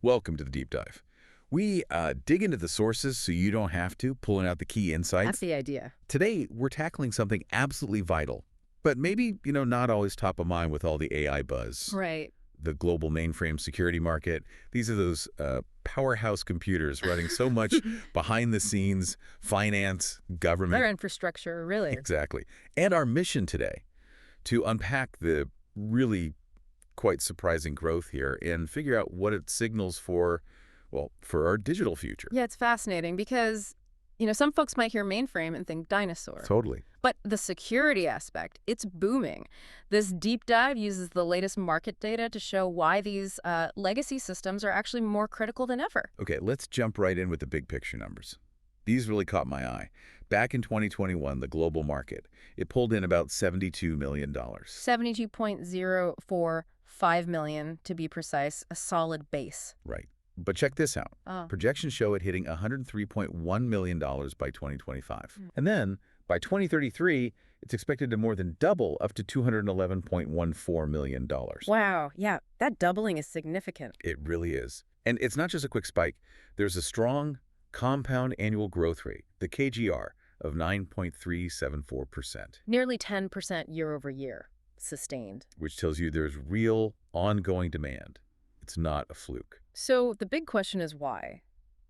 Welcome to the deep dive. We dig into the sources so you don't have to, pulling out the key That's insights. the idea. Today, we're tackling something absolutely vital, but maybe, not always top of mind with all the AI buzz. Right. The global mainframe security market. These are those powerhouse computers running so much behind the scenes, finance, Their government. infrastructure, really. Exactly. And our mission today to unpack the really quite surprising growth here and figure out what it signals for, well, for our digital future. Yeah, it's fascinating because, some folks might hear mainframe and think dinosaur. Totally. But the security aspect, it's booming. This deep dive uses the latest market data to show why these legacy systems are actually more critical than ever. Okay, let's jump right in with the big picture numbers. These really caught my eye. Back in 2021, the global market, it pulled in about $72 million. 72.045 million to be precise, a solid base. Right. But check this out. Oh. Projections show it hitting $103.1 million by 2025. And then, by 2033, it's expected to more than double up to $211.14 million. Wow, yeah, that doubling is significant. It really is. And it's not just a quick spike. There's a strong compound annual growth rate, the KGR, of 9.374%, Nearly 10% year over year, sustained. which tells you there's real ongoing demand. It's not a fluke. So the big question is why?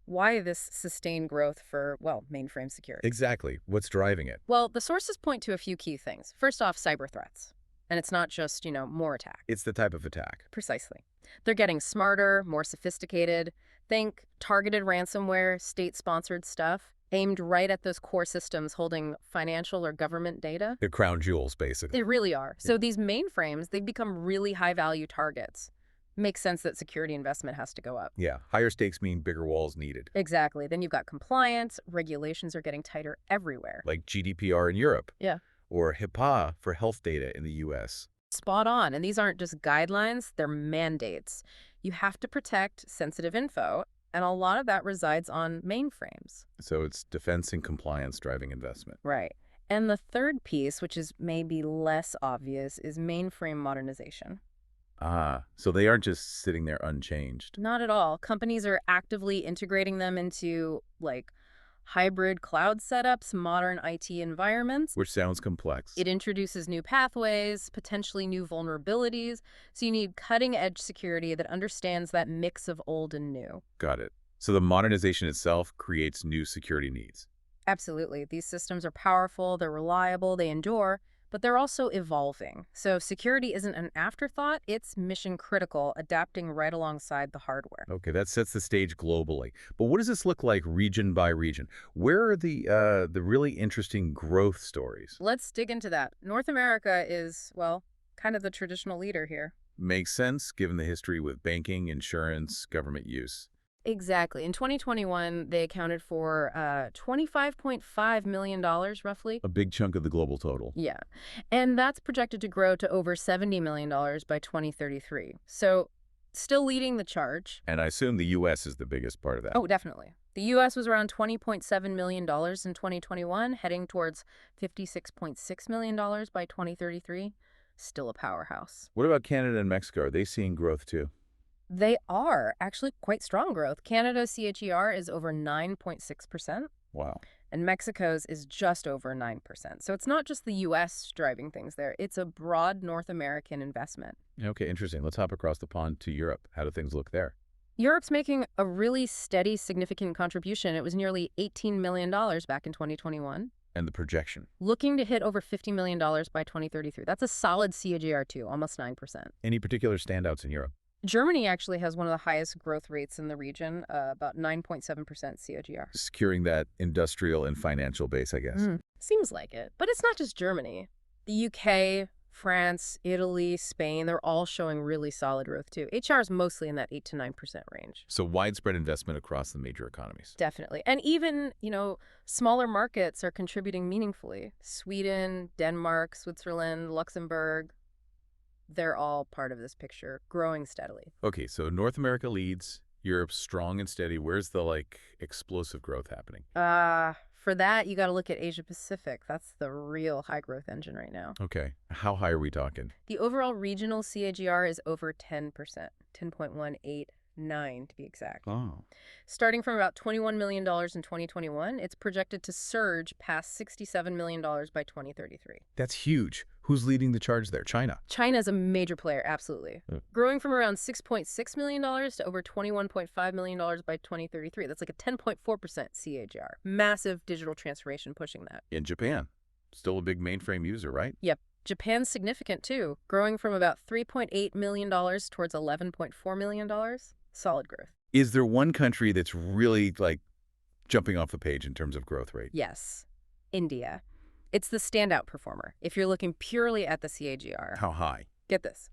Why this sustained growth for, well, mainframe security? Exactly. What's driving it? Well, the sources point to a few key things. First off, cyber threats. And it's not just, more attack. It's the type of attack. Precisely. They're getting smarter, more sophisticated. Think targeted ransomware, state-sponsored stuff, aimed right at those core systems holding financial or government data. The crown jewels, basically. They really are. So these mainframes, they've become really high-value targets. Makes sense that security investment has to go up. Yeah, higher stakes mean bigger walls needed, Exactly. Then you've got compliance. Regulations are getting tighter everywhere. like GDPR in Europe. Yeah. Or HIPAA for health data in the U.S. Spot on. And these aren't just guidelines, they're mandates. You have to protect sensitive info, and a lot of that resides on mainframes. So it's defense and compliance driving investment. Right. And the third piece, which is maybe less obvious, is mainframe modernization. So they aren't just sitting there unchanged. Not at all. Companies are actively integrating them into, hybrid cloud setups, modern IT environments. Which sounds complex. It introduces new pathways, potentially new vulnerabilities. So you need cutting-edge security that understands that mix of old and new. Got it. So the modernization itself creates new security needs. Absolutely. These systems are powerful, they're reliable, they endure, but they're also evolving. So security isn't an afterthought, it's mission critical, adapting right alongside the hardware. Okay, that sets the stage globally. But what does this look like region by region? Where are the really interesting growth stories? Let's dig into that. North America is, well, kind of the traditional leader here. Makes sense given the history with banking, insurance, government use. Exactly. In 2021, they accounted for $25.5 million, roughly. A big chunk of the global total. Yeah. And that's projected to grow to over $70 million by 2033. So still leading the charge. And I assume the U.S. is the biggest part of that. Oh, definitely. The U.S. was around $20.7 million in 2021, heading towards $56.6 million by 2033. Still a powerhouse. What about Canada and Mexico? Are they seeing growth too? They are actually quite strong growth. Canada's CAGR is over 9.6%. Wow. And Mexico's is just over 9%. So it's not just the U.S. driving things there. It's a broad North American investment. Okay, interesting. Let's hop across the pond to Europe. How do things look there? Europe's making a really steady, significant contribution. It was nearly $18 million back in 2021. And the projection? Looking to hit over $50 million by 2033. That's a solid CAGR too, almost 9%. Any particular standouts in Europe? Germany actually has one of the highest growth rates in the region, about 9.7% CAGR. Securing that industrial and financial base, I guess. Seems like it. But it's not just Germany. The UK, France, Italy, Spain, they're all showing really solid growth too. HR is mostly in that 8 to 9% range. So widespread investment across the major economies. Definitely. And even, smaller markets are contributing meaningfully. Sweden, Denmark, Switzerland, Luxembourg, they're all part of this picture, growing steadily. Okay, so North America leads, Europe's strong and steady. Where's the, explosive growth happening? For that, you got to look at Asia Pacific. That's the real high growth engine right now. Okay, how high are we talking? The overall regional CAGR is over 10%, 10.189%. 9 to be exact. Oh. Starting from about $21 million in 2021, it's projected to surge past $67 million by 2033. That's huge. Who's leading the charge there? China. China is a major player, absolutely. Growing from around $6.6 million to over $21.5 million by 2033. That's like a 10.4% CAGR. Massive digital transformation pushing that. In Japan. Still a big mainframe user, right? Yep. Japan's significant too, growing from about $3.8 million towards $11.4 million. Solid growth. Is there one country that's really, like, jumping off the page in terms of growth rate? Yes. India. It's the standout performer if you're looking purely at the CAGR. How high? Get this.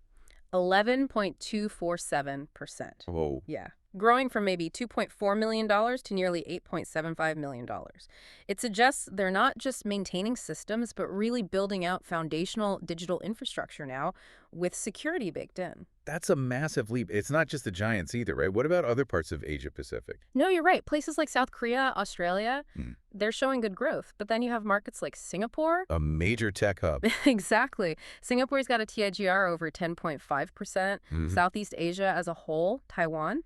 11.247%. Whoa. Yeah. Growing from maybe $2.4 million to nearly $8.75 million. It suggests they're not just maintaining systems, but really building out foundational digital infrastructure now with security baked in. That's a massive leap. It's not just the giants either, right? What about other parts of Asia Pacific? No, you're right. Places like South Korea, Australia, Hmm. they're showing good growth. But then you have markets like Singapore. A major tech hub. Exactly. Singapore's got a TIGR over 10.5%. Mhm. Southeast Asia as a whole, Taiwan,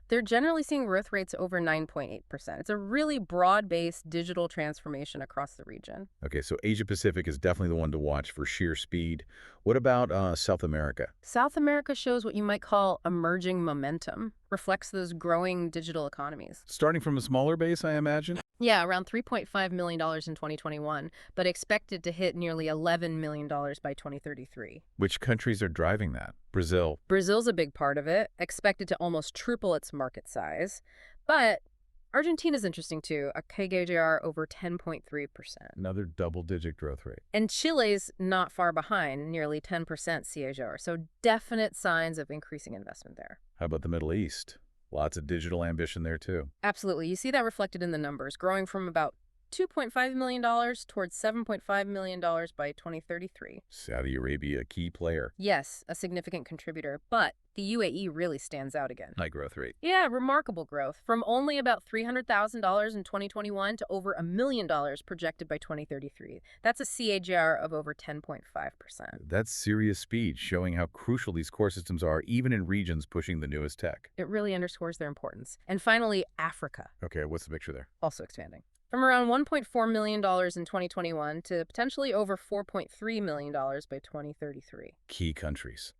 they're generally seeing growth rates over 9.8%. It's a really broad-based digital transformation across the region. Okay, so Asia Pacific is definitely the one to watch for sheer speed. What about South America? South America shows what you might call emerging momentum, reflects those growing digital economies. Starting from a smaller base, I imagine? Yeah, around $3.5 million in 2021, but expected to hit nearly $11 million by 2033. Which countries are driving that? Brazil. Brazil's a big part of it, expected to almost triple its market size. But Argentina's interesting too, a CAGR over 10.3%. Another double-digit growth rate. And Chile's not far behind, nearly 10% CAGR, so definite signs of increasing investment there. How about the Middle East? Lots of digital ambition there, too. Absolutely. You see that reflected in the numbers, growing from about $2.5 million towards $7.5 million by 2033. Saudi Arabia, a key player. Yes, a significant contributor, but the UAE really stands out again. High growth rate. Yeah, remarkable growth, from only about $300,000 in 2021 to over $1 million projected by 2033. That's a CAGR of over 10.5%. That's serious speed, showing how crucial these core systems are, even in regions pushing the newest tech. It really underscores their importance. And finally, Africa, Okay, what's the picture there? also expanding. From around $1.4 million in 2021 to potentially over $4.3 million by 2033. Key countries.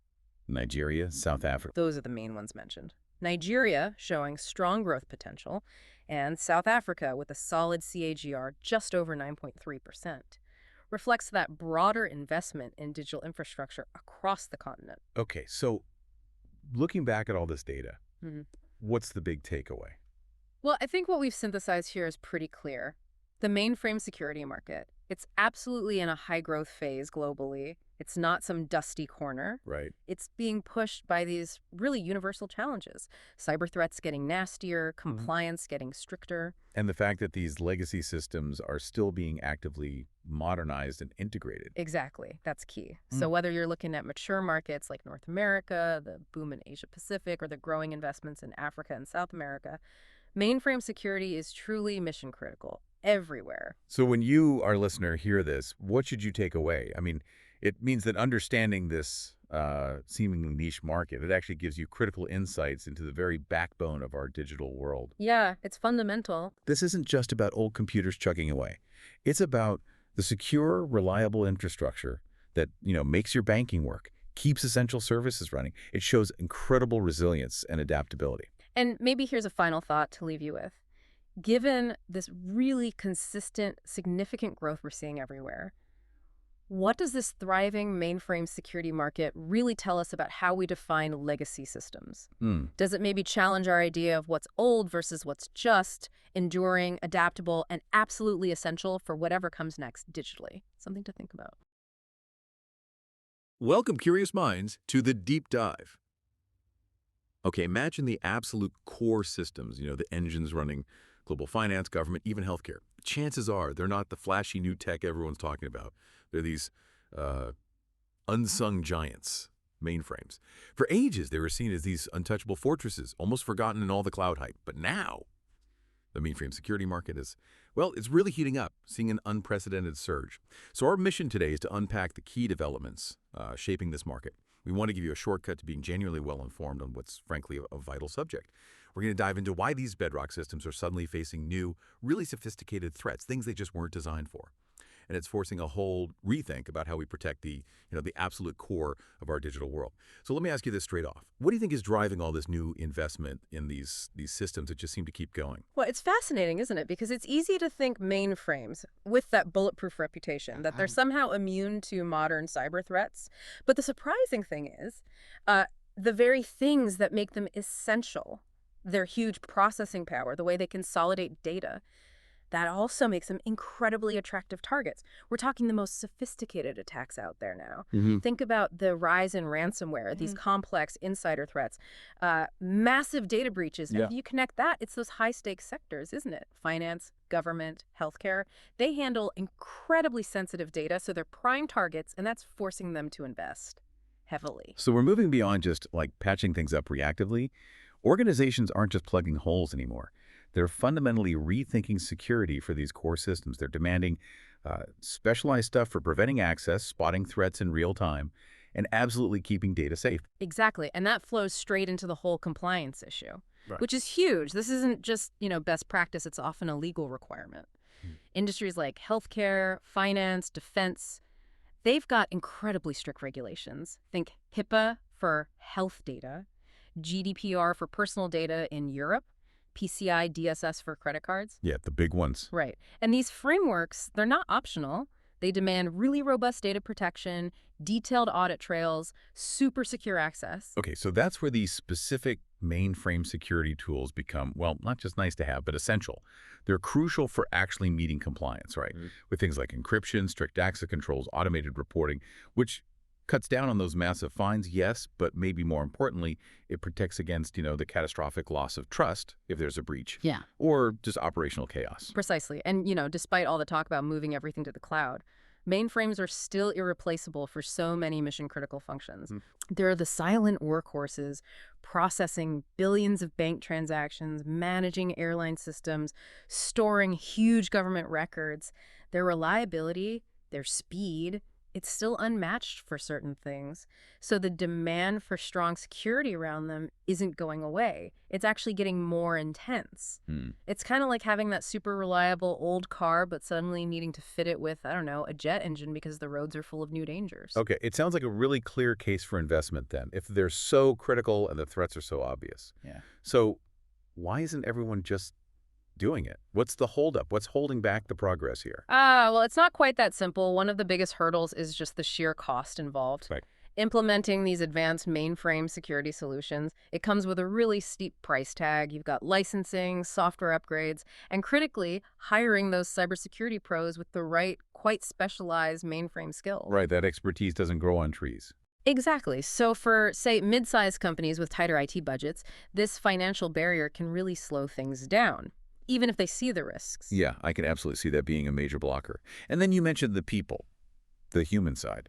Nigeria, South Africa. Those are the main ones mentioned. Nigeria showing strong growth potential, and South Africa with a solid CAGR just over 9.3%. Reflects that broader investment in digital infrastructure across the continent. Okay, so looking back at all this data, Mhm. what's the big takeaway? Well, I think what we've synthesized here is pretty clear. The mainframe security market, it's absolutely in a high-growth phase globally. It's not some dusty corner. Right. It's being pushed by these really universal challenges. Cyber threats getting nastier, compliance getting stricter. And the fact that these legacy systems are still being actively modernized and integrated. Exactly. That's key. So whether you're looking at mature markets like North America, the boom in Asia Pacific, or the growing investments in Africa and South America, mainframe security is truly mission critical everywhere. So when you, our listener, hear this, what should you take away? I mean, it means that understanding this seemingly niche market, it actually gives you critical insights into the very backbone of our digital world. Yeah, it's fundamental. This isn't just about old computers chugging away. It's about the secure, reliable infrastructure that, makes your banking work, keeps essential services running. It shows incredible resilience and adaptability. And maybe here's a final thought to leave you with. Given this really consistent, significant growth we're seeing everywhere, what does this thriving mainframe security market really tell us about how we define legacy systems? Does it maybe challenge our idea of what's old versus what's just, enduring, adaptable, and absolutely essential for whatever comes next digitally? Something to think about. Welcome, curious minds, to the deep dive. Okay, imagine the absolute core systems, the engines running global finance, government, even healthcare. Chances are they're not the flashy new tech everyone's talking about. They're these unsung giants, mainframes. For ages, they were seen as these untouchable fortresses, almost forgotten in all the cloud hype. But now, the mainframe security market is, it's really heating up, seeing an unprecedented surge. So our mission today is to unpack the key developments shaping this market. We want to give you a shortcut to being genuinely well-informed on what's, frankly, a vital subject. We're going to dive into why these bedrock systems are suddenly facing new, really sophisticated threats, things they just weren't designed for. And it's forcing a whole rethink about how we protect the absolute core of our digital world. So let me ask you this straight off. What do you think is driving all this new investment in these systems that just seem to keep going? Well, it's fascinating, isn't it? Because it's easy to think mainframes, with that bulletproof reputation, that they're somehow immune to modern cyber threats. But the surprising thing is, the very things that make them essential, their huge processing power, the way they consolidate data, that also makes them incredibly attractive targets. We're talking the most sophisticated attacks out there now. Think about the rise in ransomware, these complex insider threats, massive data breaches. And if you connect that, it's those high-stakes sectors, isn't it? Finance, government, healthcare. They handle incredibly sensitive data, so they're prime targets, and that's forcing them to invest heavily. So we're moving beyond just like patching things up reactively. Organizations aren't just plugging holes anymore. They're fundamentally rethinking security for these core systems. They're demanding specialized stuff for preventing access, spotting threats in real time, and absolutely keeping data safe. Exactly, and that flows straight into the whole compliance issue, Right. which is huge. This isn't just, best practice. It's often a legal requirement. Industries like healthcare, finance, defense, they've got incredibly strict regulations. Think HIPAA for health data, GDPR for personal data in Europe, PCI DSS for credit cards. Yeah, the big ones. Right. And these frameworks, they're not optional. They demand really robust data protection, detailed audit trails, super secure access. Okay, so that's where these specific mainframe security tools become, well, not just nice to have, but essential. They're crucial for actually meeting compliance, right? With things like encryption, strict access controls, automated reporting, which cuts down on those massive fines, yes, but maybe more importantly, it protects against, the catastrophic loss of trust if there's a breach. Yeah. Or just operational chaos. Precisely. And, despite all the talk about moving everything to the cloud, mainframes are still irreplaceable for so many mission-critical functions. They're the silent workhorses, processing billions of bank transactions, managing airline systems, storing huge government records. Their reliability, their speed, it's still unmatched for certain things. So the demand for strong security around them isn't going away. It's actually getting more intense. It's kind of like having that super reliable old car, but suddenly needing to fit it with, I don't know, a jet engine because the roads are full of new dangers. Okay, it sounds like a really clear case for investment then, if they're so critical and the threats are so obvious. Yeah. So why isn't everyone just doing it? What's the holdup? What's holding back the progress here? Well, it's not quite that simple. One of the biggest hurdles is just the sheer cost involved. Right. Implementing these advanced mainframe security solutions, it comes with a really steep price tag. You've got licensing, software upgrades, and critically, hiring those cybersecurity pros with the right, quite specialized mainframe skills. Right, that expertise doesn't grow on trees. Exactly. So for, say, mid-sized companies with tighter IT budgets, this financial barrier can really slow things down, even if they see the risks. Yeah, I can absolutely see that being a major blocker. And then you mentioned the people, the human side.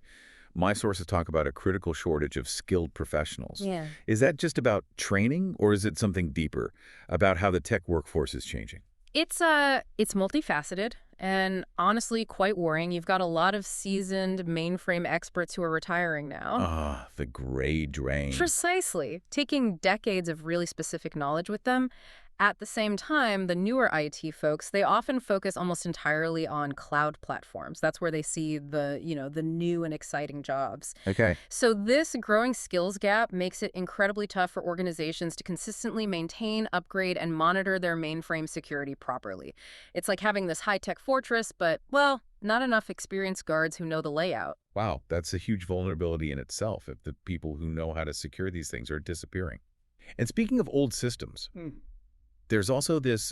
My sources talk about a critical shortage of skilled professionals. Yeah. Is that just about training, or is it something deeper about how the tech workforce is changing? It's multifaceted and honestly quite worrying. You've got a lot of seasoned mainframe experts who are retiring now. Ah, the gray drain. Precisely. Taking decades of really specific knowledge with them. At the same time, the newer IT folks, they often focus almost entirely on cloud platforms. That's where they see the new and exciting jobs. Okay. So this growing skills gap makes it incredibly tough for organizations to consistently maintain, upgrade, and monitor their mainframe security properly. It's like having this high-tech fortress, but, well, not enough experienced guards who know the layout. Wow, that's a huge vulnerability in itself if the people who know how to secure these things are disappearing. And speaking of old systems, there's also this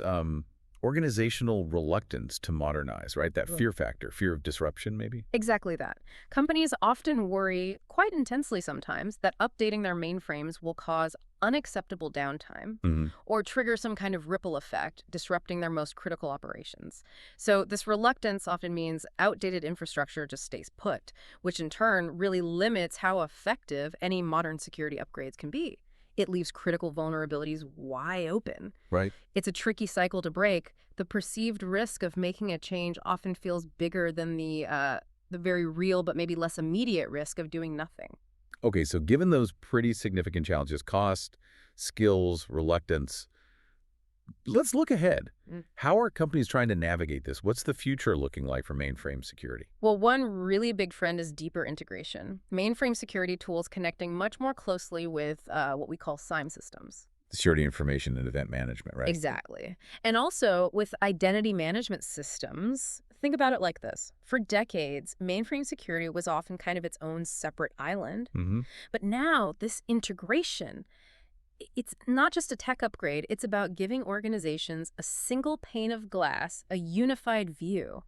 organizational reluctance to modernize, right? That fear factor, fear of disruption, maybe? Exactly that. Companies often worry, quite intensely sometimes, that updating their mainframes will cause unacceptable downtime or trigger some kind of ripple effect, disrupting their most critical operations. So this reluctance often means outdated infrastructure just stays put, which in turn really limits how effective any modern security upgrades can be. It leaves critical vulnerabilities wide open. Right. It's a tricky cycle to break. The perceived risk of making a change often feels bigger than the very real but maybe less immediate risk of doing nothing. Okay, so given those pretty significant challenges, cost, skills, reluctance, let's look ahead. Mm. How are companies trying to navigate this? What's the future looking like for mainframe security? Well, one really big trend is deeper integration. Mainframe security tools connecting much more closely with what we call SIEM systems. Security information and event management, right? Exactly. And also with identity management systems, think about it like this. For decades, mainframe security was often kind of its own separate island. Mm-hmm. But now this integration, it's not just a tech upgrade, it's about giving organizations a single pane of glass, a unified view,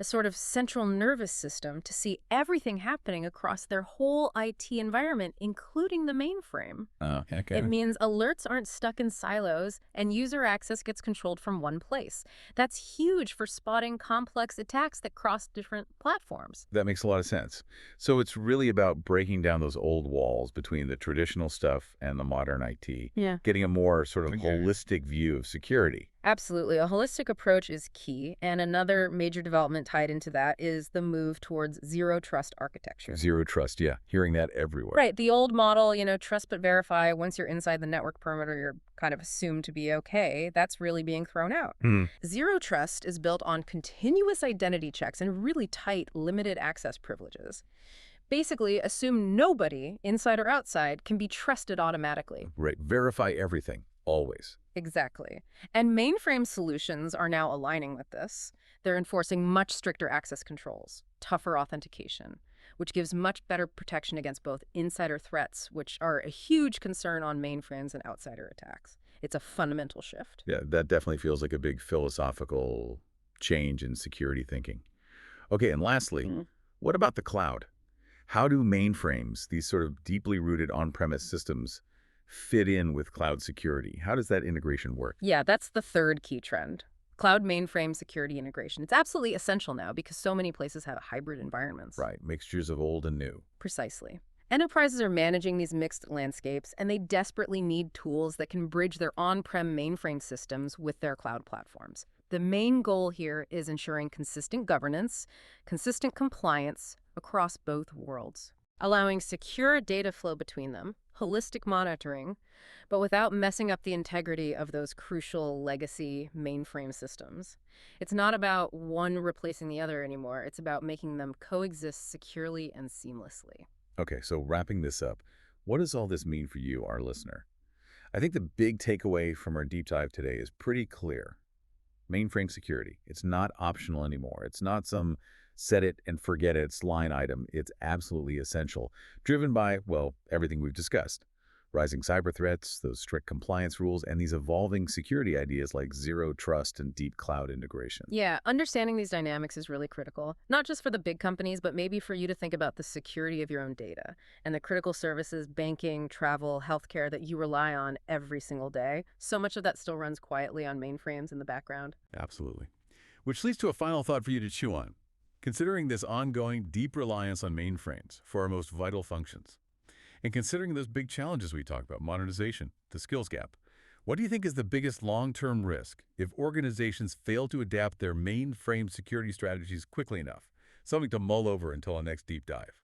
a sort of central nervous system to see everything happening across their whole IT environment, including the mainframe. Oh, okay. It means alerts aren't stuck in silos and user access gets controlled from one place. That's huge for spotting complex attacks that cross different platforms. That makes a lot of sense. So it's really about breaking down those old walls between the traditional stuff and the modern IT, Yeah. getting a more sort of holistic view of security. Absolutely. A holistic approach is key. And another major development tied into that is the move towards zero trust architecture. Zero trust, yeah. Hearing that everywhere. Right. The old model, trust but verify. Once you're inside the network perimeter, you're kind of assumed to be okay. That's really being thrown out. Hmm. Zero trust is built on continuous identity checks and really tight, limited access privileges. Basically, assume nobody, inside or outside, can be trusted automatically. Right. Verify everything, always. Exactly. And mainframe solutions are now aligning with this. They're enforcing much stricter access controls, tougher authentication, which gives much better protection against both insider threats, which are a huge concern on mainframes and outsider attacks. It's a fundamental shift. Yeah, that definitely feels like a big philosophical change in security thinking. Okay, and lastly, what about the cloud? How do mainframes, these sort of deeply rooted on-premise systems, fit in with cloud security? How does that integration work? Yeah, that's the third key trend. Cloud mainframe security integration. It's absolutely essential now because so many places have hybrid environments. Right, mixtures of old and new. Precisely. Enterprises are managing these mixed landscapes, and they desperately need tools that can bridge their on-prem mainframe systems with their cloud platforms. The main goal here is ensuring consistent governance, consistent compliance across both worlds, allowing secure data flow between them, holistic monitoring, but without messing up the integrity of those crucial legacy mainframe systems. It's not about one replacing the other anymore. It's about making them coexist securely and seamlessly. Okay, so wrapping this up, what does all this mean for you, our listener? I think the big takeaway from our deep dive today is pretty clear. Mainframe security, it's not optional anymore. It's not some set it and forget it's line item. It's absolutely essential, driven by, well, everything we've discussed. Rising cyber threats, those strict compliance rules, and these evolving security ideas like zero trust and deep cloud integration. Yeah, understanding these dynamics is really critical, not just for the big companies, but maybe for you to think about the security of your own data and the critical services, banking, travel, healthcare that you rely on every single day. So much of that still runs quietly on mainframes in the background. Absolutely. Which leads to a final thought for you to chew on. Considering this ongoing deep reliance on mainframes for our most vital functions, and considering those big challenges we talked about, modernization, the skills gap, what do you think is the biggest long-term risk if organizations fail to adapt their mainframe security strategies quickly enough? Something to mull over until our next deep dive.